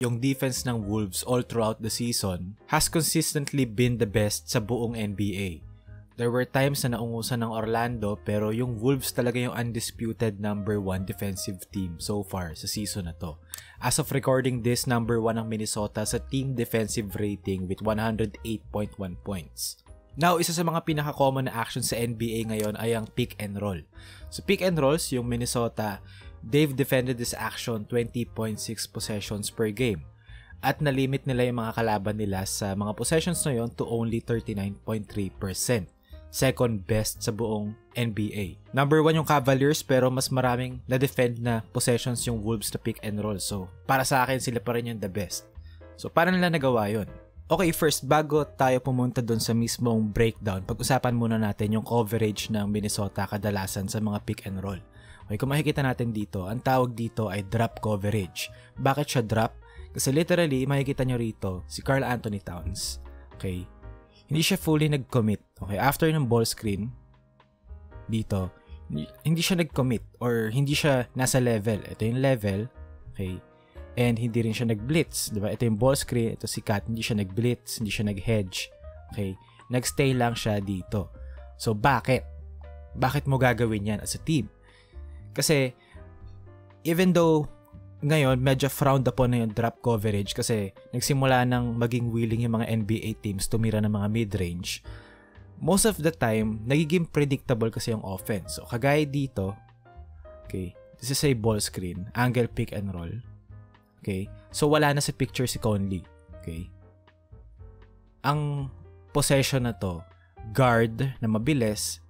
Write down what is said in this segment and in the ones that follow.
yung defense ng Wolves all throughout the season has consistently been the best sa buong NBA. There were times na naungusan ng Orlando pero yung Wolves talaga yung undisputed number 1 defensive team so far sa season na to. As of recording this, number 1 ang Minnesota sa team defensive rating with 108.1 points. Now, isa sa mga pinaka-common na action sa NBA ngayon ay ang pick and roll. So pick and rolls, yung Minnesota, they've defended this action 20.6 possessions per game. At nalimit nila yung mga kalaban nila sa mga possessions na yun to only 39.3%. Second best sa buong NBA. Number 1 yung Cavaliers pero mas maraming na-defend na possessions yung Wolves na pick and roll. So, para sa akin sila pa rin yung the best. So, paano nila nagawa yun? Okay, first, bago tayo pumunta dun sa mismong breakdown, pag-usapan muna natin yung coverage ng Minnesota kadalasan sa mga pick and roll. Okay, kung makikita natin dito, ang tawag dito ay drop coverage. Bakit siya drop? Kasi literally, makikita nyo rito, si Karl Anthony Towns, okay, hindi siya fully nag-commit. Okay, after ng ball screen, dito, hindi siya nag-commit or hindi siya nasa level. Ito yung level, okay, and hindi rin siya nag-blitz, diba? Ito yung ball screen, ito si Kat, hindi siya nag-blitz, hindi siya nag-hedge, okay, nag-stay lang siya dito. So, bakit? Bakit mo gagawin yan as a team? Kasi, even though ngayon, medyo frowned upon na yung drop coverage kasi nagsimula nang maging willing yung mga NBA teams tumira ng mga mid-range, most of the time, nagiging predictable kasi yung offense. So, kagaya dito, okay, this is a ball screen, angle pick and roll. Okay, so wala na sa picture si Conley. Okay, ang possession na to, guard na mabilis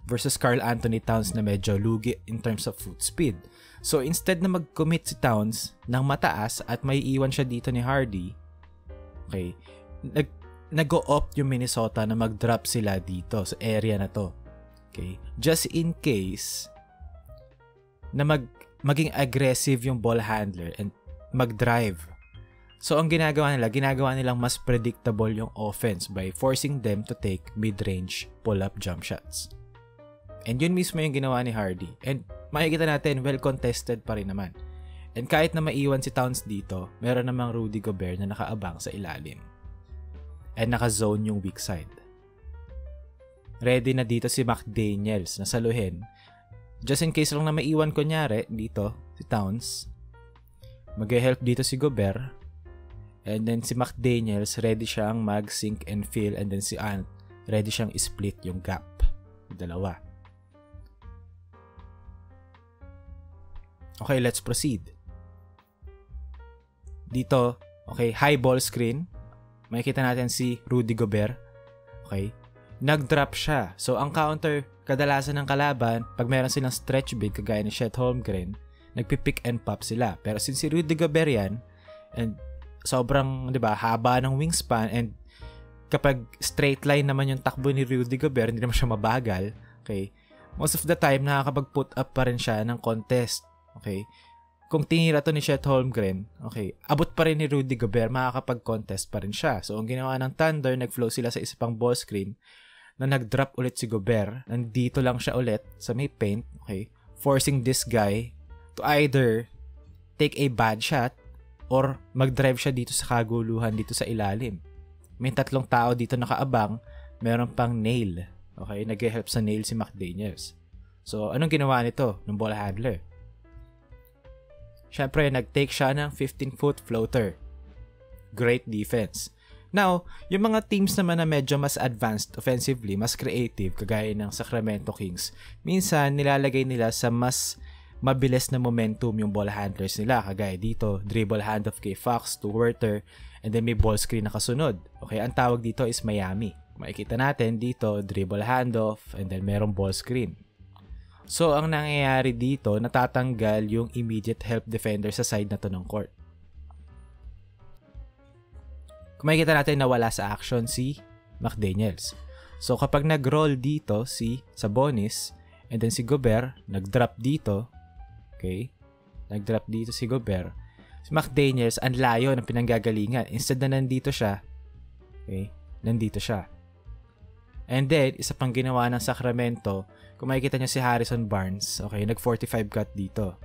versus Karl Anthony Towns na medyo lugi in terms of foot speed. So, instead na mag-commit si Towns ng mataas at may iwan siya dito ni Hardy, okay, nag-go-opt yung Minnesota na mag-drop sila dito sa area na to. Okay, just in case na maging aggressive yung ball handler and mag-drive. So, ang ginagawa nilang mas predictable yung offense by forcing them to take mid-range pull-up jump shots. And yun mismo yung ginawa ni Hardy. And makikita natin, well-contested pa rin naman. And kahit na maiwan si Towns dito, meron namang Rudy Gobert na nakaabang sa ilalim. And naka-zone yung weak side. Ready na dito si McDaniels na saluhin. Just in case lang na maiwan kunyari dito, si Towns, mag-help dito si Gobert. And then si McDaniels, ready siyang mag-sink and fill. And then si Ant, ready siyang split yung gap. Dalawa. Okay, let's proceed. Dito, okay, high ball screen. Makikita natin si Rudy Gobert. Okay, nag-drop siya. So, ang counter, kadalasan ng kalaban, pag meron silang stretch big, kagaya ni Chet Holmgren, nagpipick and pop sila. Pero since si Rudy Gobert yan, and sobrang, di ba, haba ng wingspan, and kapag straight line naman yung takbo ni Rudy Gobert, hindi naman siya mabagal, okay, most of the time, nakakapag-put up pa rin siya ng contest. Okay? Kung tinira to ni Chet Holmgren, okay, abot pa rin ni Rudy Gobert, makakapag-contest pa rin siya. So, ang ginawa ng Thunder, nag-flow sila sa isa pang ball screen na nag-drop ulit si Gobert. Nandito lang siya ulit sa may paint, okay, forcing this guy to either take a bad shot or mag-drive siya dito sa kaguluhan dito sa ilalim. May tatlong tao dito nakaabang, meron pang nail. Okay, nag-help sa nail si McDaniels. So, anong ginawa nito ng ball handler? Siyempre, nag-take siya ng 15-foot floater. Great defense. Now, yung mga teams naman na medyo mas advanced offensively, mas creative, kagaya ng Sacramento Kings, minsan nilalagay nila sa mas mabilis na momentum yung ball handlers nila. Kagaya dito, dribble handoff kay Fox to Huerter, and then may ball screen na kasunod. Okay, ang tawag dito is Miami. Makikita natin dito, dribble handoff, and then merong ball screen. So, ang nangyayari dito, natatanggal yung immediate help defender sa side na to ng court. Kung makikita natin na wala sa action si McDaniels. So, kapag nag-roll dito si Sabonis, and then si Gobert, nag-drop dito, okay? Nag-drop dito si Gobert. Si McDaniels, ang layo ng pinanggagalingan. Instead na nandito siya, okay? Nandito siya. And then, isa pang ginawa ng Sacramento, kung makikita nyo si Harrison Barnes, okay, nag-45 cut dito.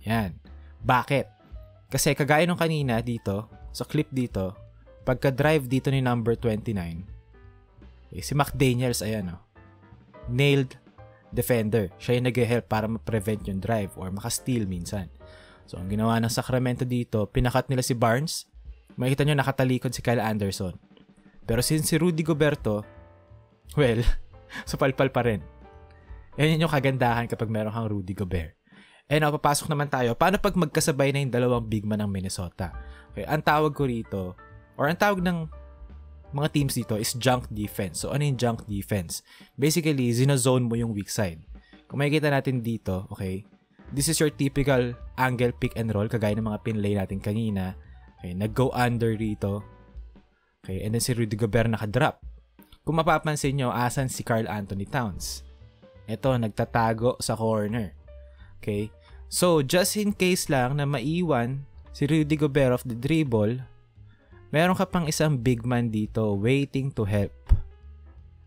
Yan. Bakit? Kasi kagaya nung kanina dito, sa clip dito, pagka-drive dito ni number 29, si McDaniels, ayan nailed defender. Siya yung nag-help para ma-prevent yung drive or maka-steal minsan. So, ang ginawa ng Sacramento dito, pinakat nila si Barnes. Makikita nyo nakatalikod si Kyle Anderson. Pero since si Rudy Goberto, well, supalpal pa rin. Yan yung kagandahan kapag meron kang Rudy Gobert. Papasok naman tayo. Paano pag magkasabay na yung dalawang big man ng Minnesota? Okay, ang tawag ko rito, or ang tawag ng mga teams dito is junk defense. So, ano yung junk defense? Basically, zinozone mo yung weak side. Kung makikita natin dito, okay, this is your typical angle pick and roll, kagaya ng mga pinlay natin kanina. Okay, nag-go under rito. Okay, and then si Rudy Gobert nakadrop. Kung mapapansin nyo, asan si Karl Anthony Towns? Ito, nagtatago sa corner. Okay, so just in case lang na maiwan si Rudy Gobert off the dribble, meron ka pang isang big man dito waiting to help.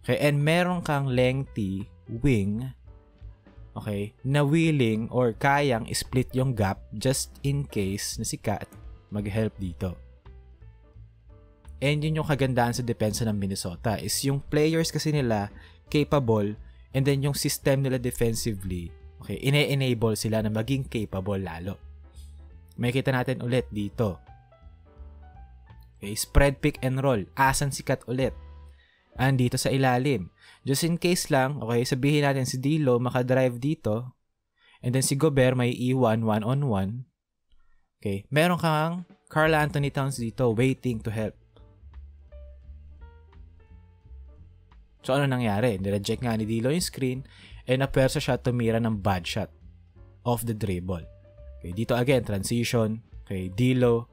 Okay, and meron kang lengthy wing, okay, na willing or kayang split yung gap just in case na si Cat mag-help dito. And yun yung kagandahan sa depensa ng Minnesota is yung players kasi nila capable, and then yung system nila defensively, okay, ine-enable sila na maging capable lalo. May kita natin ulit dito. Okay, spread pick and roll. Asan si Cat ulit? Andito sa ilalim. Just in case lang, okay, sabihin natin si D'Lo makadrive dito, and then si Gobert may iwan one-on-one. Okay, meron kang Karl Anthony Towns dito waiting to help. So, ano nangyari? Nireject nga ni D'Lo yung screen and napersa siya tumira ng bad shot off the dribble. Okay, dito again, transition. Okay, D'Lo.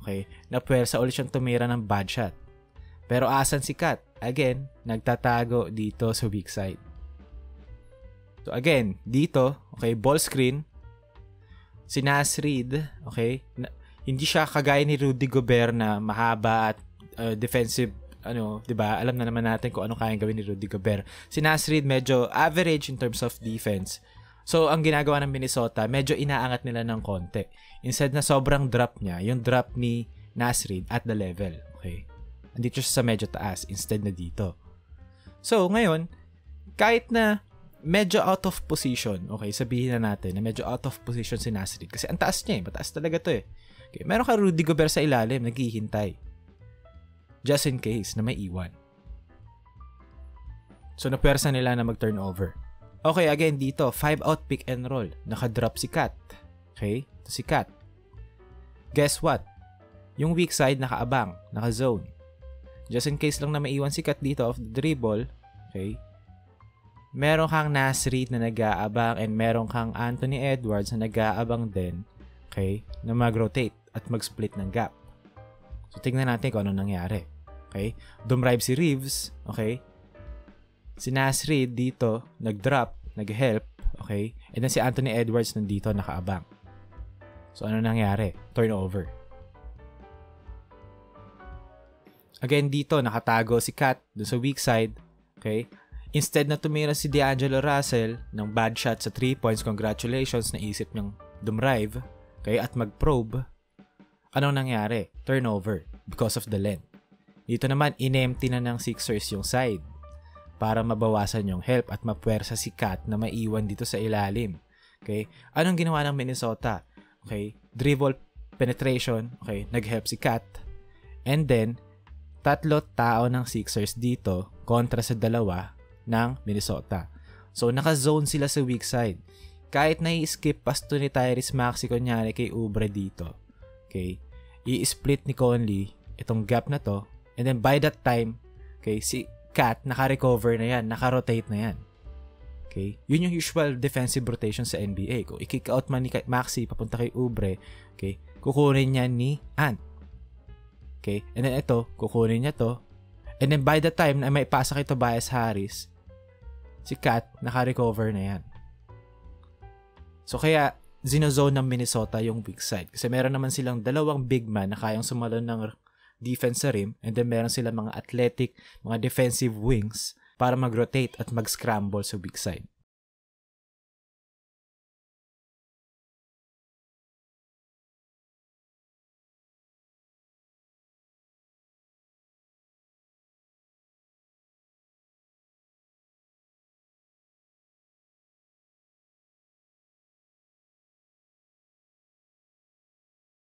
Okay, napersa ulit siyang tumira ng bad shot. Pero asan si Cat? Again, nagtatago dito sa weak side. So, again, dito, okay, ball screen. Si Naz Reid, okay, hindi siya kagaya ni Rudy Gobert na mahaba at defensive, 'di ba? Alam na naman natin kung ano kayang gawin ni Rudy Gobert. Si Naz Reid medyo average in terms of defense. So, ang ginagawa ng Minnesota, medyo inaangat nila ng konti. Instead na sobrang drop niya, yung drop ni Naz Reid at the level. Okay? Andito siya sa medyo taas instead na dito. So, ngayon, kahit na medyo out of position, okay, sabihin na natin na medyo out of position si Naz Reid. Kasi ang taas niya mataas talaga to eh. Okay, meron ka Rudy Gobert sa ilalim, naghihintay. Just in case na may iwan. So, napersa nila na mag-turnover. Okay, again dito, 5-out pick and roll. Nakadrop si Cat. Okay? Ito si Cat. Guess what? Yung weak side nakaabang, naka-zone. Just in case lang na maiwan si Cat dito off the dribble, okay? Meron kang Naz Reid na nag-aabang and meron kang Anthony Edwards na nag-aabang din, okay, na mag-rotate at mag-split ng gap. So, tingnan natin kung ano nangyari. Okay? Dumrive si Reeves, okay? Si Naz Reid dito, nag-drop, nag-help, okay? And then si Anthony Edwards nandito, nakaabang. So, ano nangyari? Turnover. Again, dito, nakatago si Cat doon sa weak side, okay? Instead na tumira si D'Angelo Russell ng bad shot sa 3 points, congratulations, naisip niyang dumrive, okay? At mag-probe. Anong nangyari? Turnover because of the length. Dito naman, in-empty na ng Sixers yung side para mabawasan yung help at mapuwersa si Cat na maiwan dito sa ilalim. Okay? Anong ginawa ng Minnesota? Okay? Dribble penetration. Okay? Nag-help si Cat. And then, 3 tao ng Sixers dito kontra sa 2 ng Minnesota. So, naka-zone sila sa weak side. Kahit na i-skip pass to ni Tyrese Maxey kunyari kay Oubre dito. Okay? I-split ni Conley itong gap na to. And then by that time, okay, si Cat naka-recover na yan, naka-rotate na yan. Okay? Yun yung usual defensive rotation sa NBA. Kung i-kick out man ni Maxey papunta kay Oubre, okay, kukunin niya ni Ant. Okay? And then ito, kukunin niya to. And then by the time na may pasa kay Tobias Harris, si Cat naka-recover na yan. So kaya, zinozone ng Minnesota yung weak side. Kasi meron naman silang 2 big man na kayang sumalon ng defense sa rim, and then meron sila mga athletic, mga defensive wings para mag-rotate at mag-scramble sa weak side.